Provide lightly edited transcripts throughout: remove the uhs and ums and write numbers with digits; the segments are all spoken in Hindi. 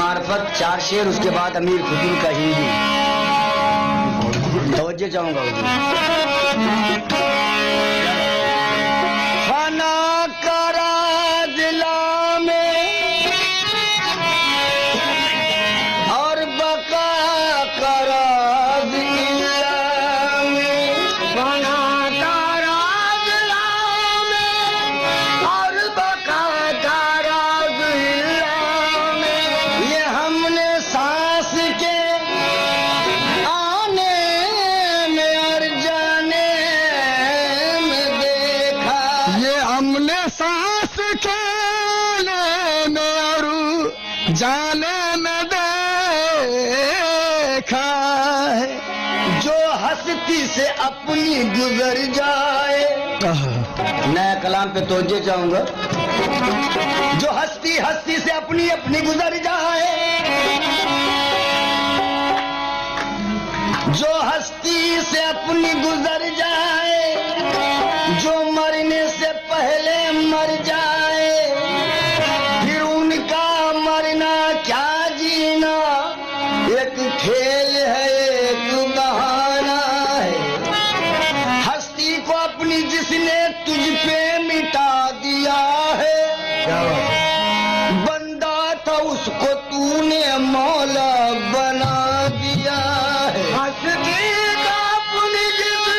मार्फत 4 शेर, उसके बाद अमीर खुतून का हिंदी। तवज्जो चाहूंगा फना करा दिला में और बका करा दिला में, फना करा दिला में और बका करा दिला में। ये हमने सांस के सांस खेले में और जाने में देखा है। जो हस्ती से अपनी गुजर जाए, नया कलाम पे तवज्जो चाहूंगा। जो हस्ती से अपनी गुजर जाए, जो हस्ती से अपनी गुजर जाए, जो मरने से पहले मर जाए, फिर उनका मरना क्या जीना, एक खेल है एक बहाना है। हस्ती को अपनी जिसने तुझ पे मिटा दिया है, बंदा था उसको तूने मौला बना दिया है। हस्ती को अपनी जिसने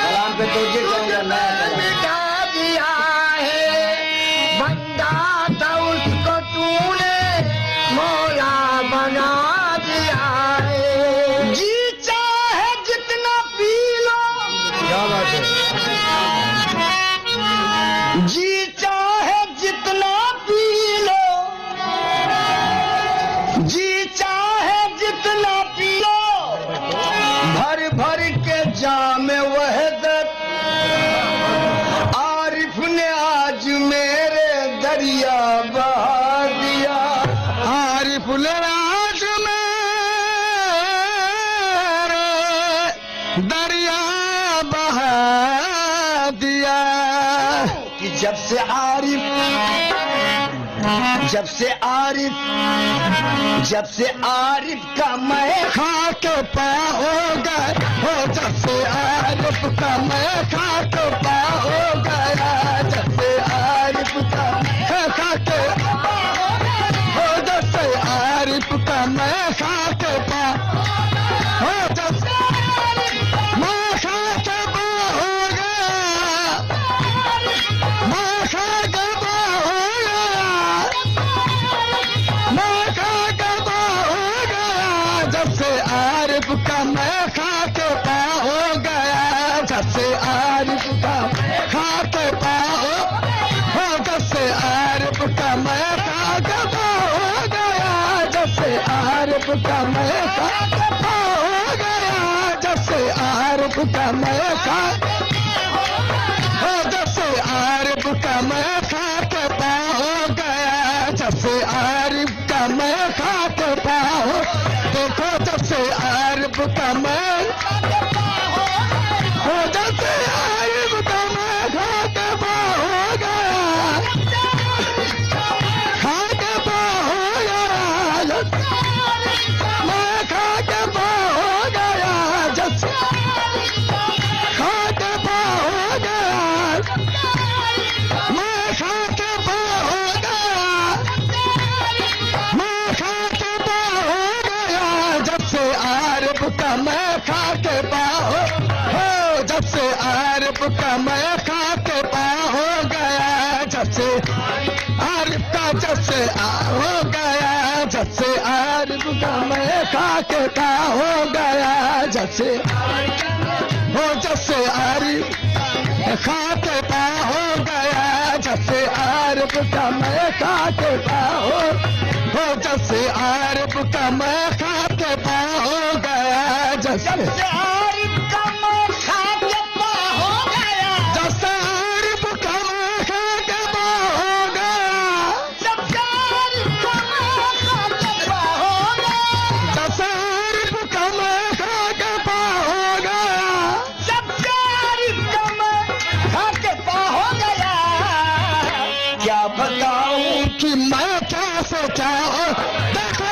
कलाम पे तवज्जो चाहूंगा, मिटा दिया है, बंदा था उसको तूने मौला बना दिया है। जी चाहे जितना पी लो, क्या बात है। जी चाहे जितना पी लो, जी चाहे जितना पी लो, भर भर के जाम वहदत आरिफ ने आज मेरे दरिया बहा दिया। आरिफ ने आज मेरे दरिया बहा दिया। कि जब से आरिफ का मैं खाके पाओ गए हो, जब से आरिफ का मैं खाके पाओ गया, जब से आरिफ का मैं खाके हो, जब से आरिफ का मैं खाके पाओ हो, जब से मैं खाके पाओ गया, मैं खाके पाओ गया, मैं खाके पाओ गया, जब से आरिफ का मैं खाके पाओ गया, जब से आरिफ का खाके पाओ हो, जब से आरिफ का मैं खाके पाओ गया, जब से आरिफ का मैं खाके पाओ गया, जब से आरिफ का मैं खाके हो, जब से आरिफ का मैं खाके पाओ गया, जब से आरिफ का मैं खाके पाओ। देखो जब से आरिफ का मैं हो, जब से आरिफ का मैं खाके पाओ गया, खाके पाओ गया, मैं खाके पाओ गया, जब से खाके पाओ गया, मैं खाके पाओ गया, मैं खाके पाओ गया, जब से आरिफ का मैं खाके पाओ हो, जब से आरिफ का मैं खाके पाओ गया, जब से आरिफ का जब से हो गया, जब से आरिफ का मैं खाके पाओ गया, जब से हो, जब से आरिफ खाके पाओ गया, जब से आरिफ का मैं खाके पाओ हो, जब से आरिफ का मैं खाके पाओ गया, जब से आरिफ का मैं खाके पाओ गया, जब से आरिफ का मैं खाके पाओ गया, जब से आरिफ का मैं खाके पाओ गया, जब से आरिफ का मैं खाके पाओ गया, जब से आरिफ का मैं खाके पाओ गया। क्या बताऊं कि मैं क्या सोचा, देखो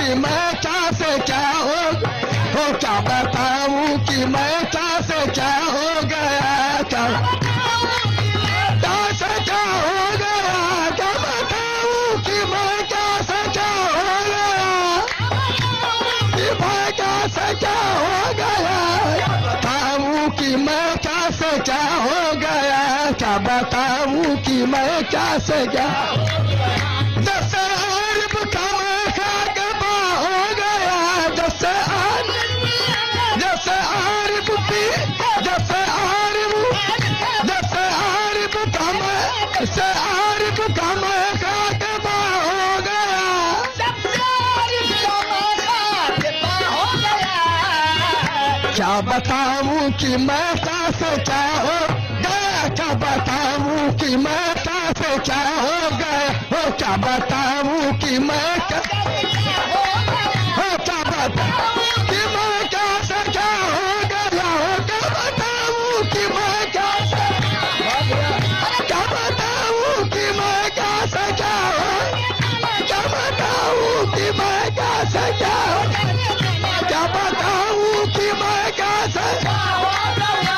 कि मैं क्या से क्या हो क्या बताऊं कि मैं क्या से क्या हो गया क्या से क्या हो गया क्या बताऊं कि मैं क्या से क्या हो गया कि मैं क्या से क्या हो गया बताऊं कि मैं क्या से क्या हो गया क्या बताऊं कि मैं क्या से क्या जैसे आरिफ का मैं खाक पा हो गया जैसे आरिफ पी जैसे आरिफ का मैं खाक पा हो गया क्या बताऊं कि मैं क्या से क्या हो गया क्या बताऊं कि मैं क्या से क्या हो गया हो क्या बताऊं कि मैं क्या हो क्या बताऊं कि मैं क्या से क्या हो गया हो क्या बताऊं कि मैं क्या बताऊं कि मैं क्या से क्या हो क्या बताऊं कि मैं क्या से क्या हो क्या बताऊं कि मैं क्या से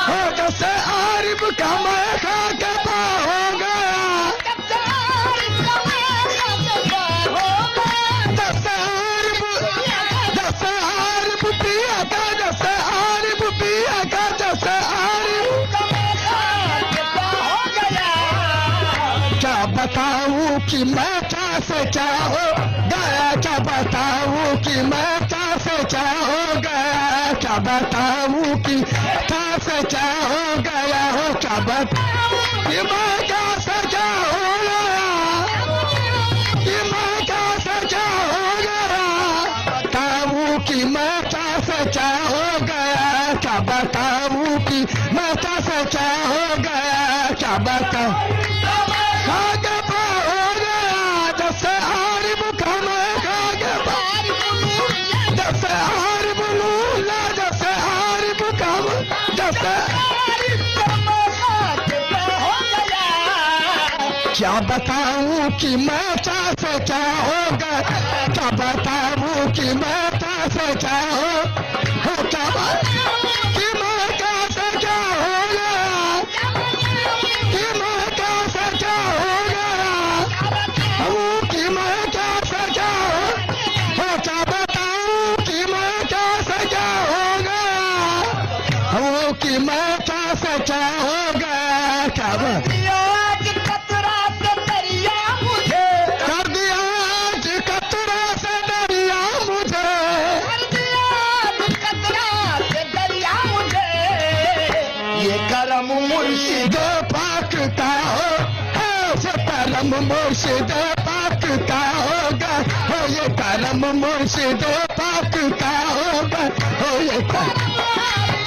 हो जैसे आरिफ का मैं खाक पा हो गया जैसे आरिफ पिया का जैसे आरिफ पिया का जैसे आरिफ क्या बताऊं कि मैं क्या से क्या हो गया क्या बताऊं कि मैं क्या से क्या हो गया क्या बताऊं कि क्या से क्या हो गया हो क्या बताऊं कि मैं क्या से क्या हो गया कि मैं क्या से क्या हो गया बताऊं कि मैं क्या से क्या हो गया क्या बताऊं कि मैं क्या से क्या हो गया क्या बताऊं खाक पा हो गया जैसे आरिफ का मैं खाक पा जैसे आरिफ लूला जैसे आरिफ का जैसे क्या बताऊं कि मैं क्या से क्या होगा क्या बताऊं कि मैं क्या से क्या हो क्या कि मैं क्या से क्या हो गया कि मैं क्या से क्या हो गया कि मैं क्या से क्या हो क्या बताऊं कि मैं क्या से क्या हो गया कि मैं क्या से क्या हो गया क्या मुर्शिद पाक का हो करम मुर्शिद पाक का होगा हो ये करम मुर्शिद पाक का होगा हो ये पाक का होगा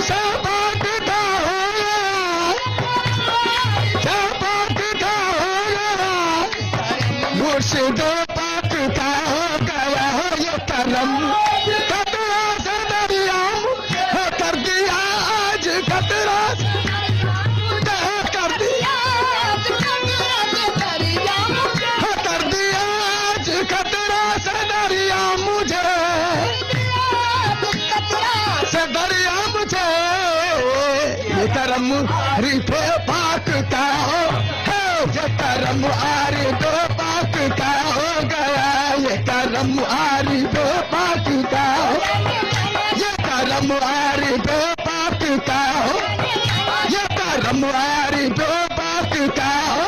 मुर्शिद पाक का हो गया हो ये करम कतरा से दरिया हो कर दिया आज कतरा करम रिफे पाक का हो ये करम आरिफ पाक का हो गया ये करम आरिफ पाक का हो ये करम आरिफ पाक का हो ये करम आरिफ पाक का हो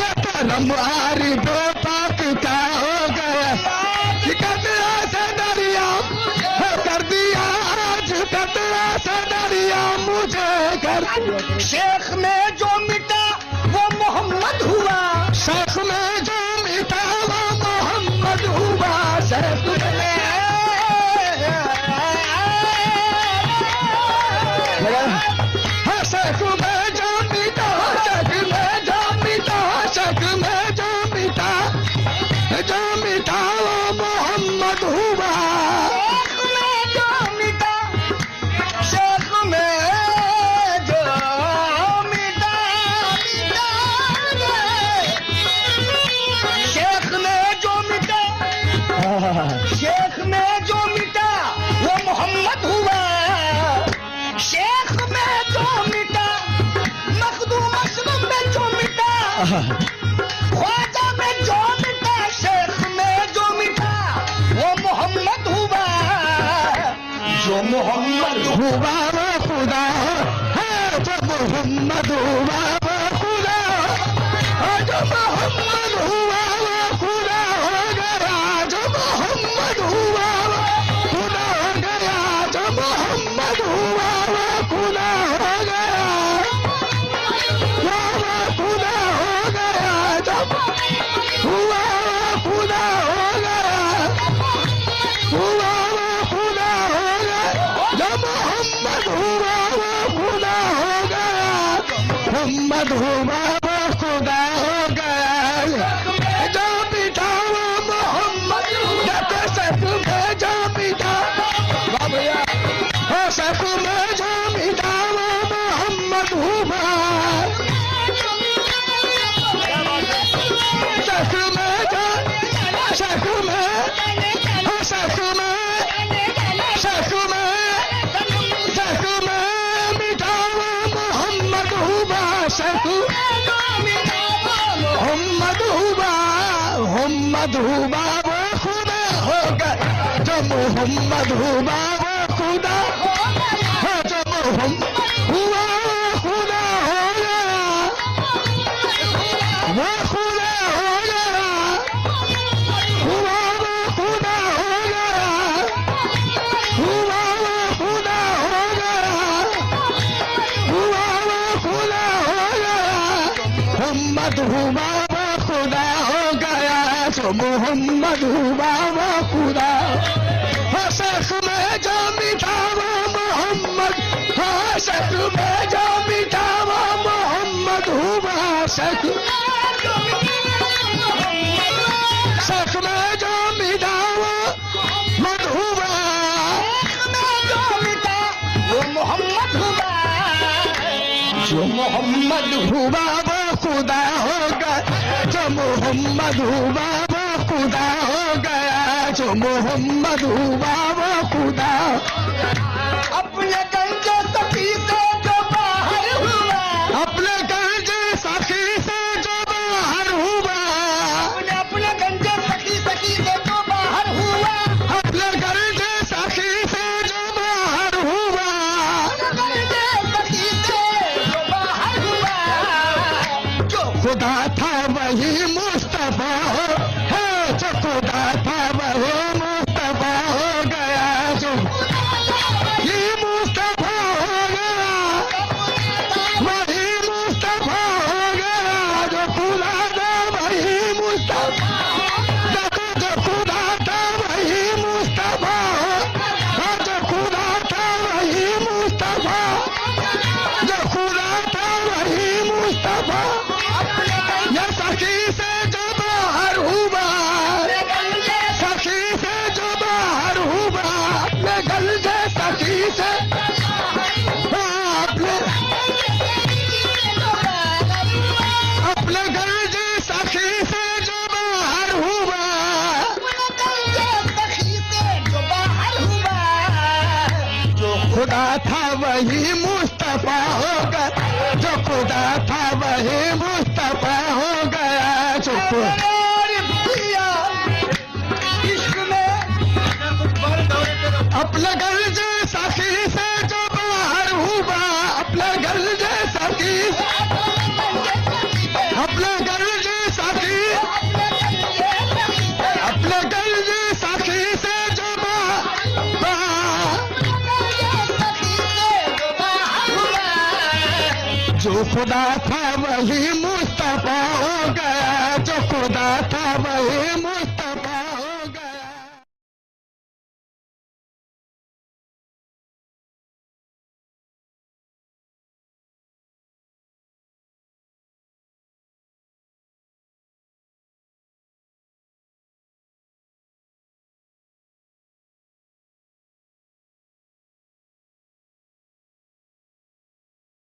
ये करम आरिफ पाक का हो गया कतरा से दरिया कर दिया आज कतरा से दरिया मुझे कर शेख में जो मिटा वो मोहम्मद हुआ शेख में जो मिटा वो मोहम्मद हुआ शेख में जो मिटा शेख में जो मिटा शेख में जो मिटा वो मोहम्मद हुआ शेख मोहम्मद हुआ। शेख में जो मिटा, मखदूम असलम में जो मिटा, ख्वाजा में जो मिटा, शेख में जो मिटा, वो मोहम्मद हुआ। जो मोहम्मद हुआ वो खुदा है, जो मोहम्मद हुआ वो खुदा, जो मोहम्मद हुआ वो खुदा हो गया, जो मोहम्मद हुआ वो खुदा हो गया, जो मोहम्मद हुआ वो खुदा हो गया, वो खुदा हो गया, जब हुआ वो खुदा हो गया, हुआ वो खुदा हो गया, जब मोहम्मद हुआ वो खुदा हो गया, मोहम्मद हुआ वो खुदा हो गया, जो पिता वो मोहम्मद, जब सक में जो पिता, सक में जो पिता वो मोहम्मद हुआ, सक में जो, सक में, सक में, सक में, सक में मिटा वो मोहम्मद हुआ, सक मोहम्मद हुआ, मोहम्मद हुआ वो खुदा होगा, जो मोहम्मद हुआ वो खुदा, जो मोहम्मद हुआ वो खुदा हो गया, वो खुदा हो गया, हुआ वो खुदा हो गया, हुआ वो खुदा हो गया, हुआ वो खुदा हो गया, मोहम्मद हुआ वो खुदा हो गया, जो मोहम्मद हुआ वो खुदा, शेख में जो मिटा वो मोहम्मद, शेख में जो मिटा वो मोहम्मद हुआ, शेख, शेख में जो मिटा वो मोहम्मद हुआ, जो मिटा वो मोहम्मद हुआ। जो मोहम्मद हुआ वो खुदा होगा, जो मोहम्मद हुआ वो खुदा हो गया, जो मोहम्मद हुआ वो खुदा, अपने गंजे सखी से जो बाहर हुआ, अपने गंजे सखी से जो बाहर हुआ, अपने गंजे सखी से जो बाहर हुआ, अपने गंजे सखी से जो बाहर हुआ, गंजे सखी से जो बाहर हुआ। जो खुदा था वही मुस्तफा है, जो खुदा था वही मुस्तफा हो गया, जो ये मुस्तफा हो गया, वही मुस्तफा हो गया, जो खुदा था वही मुस्तफा, जो खुदा था वही मुस्तफा, जो खुदा था वही मुस्तफा, जो खुदा था वही मुस्तफा, ये सखी से जो बाहर हुआ, सखी से जो बाहर हुआ, अपने गंजे सखी से, अपने गंजे सखी से जो बाहर हुआ, जो खुदा था वही मुस्तफा होगा, जो खुदा था वही मुस्तफा हो गया, जो अपने गंजे सखी से जो बाहर हुआ, अपने गंजे सखी, अपने गंजे सखी, अपने गंजे सखी से जो जो खुदा था वही मुस्तफा हो गया, जो खुदा था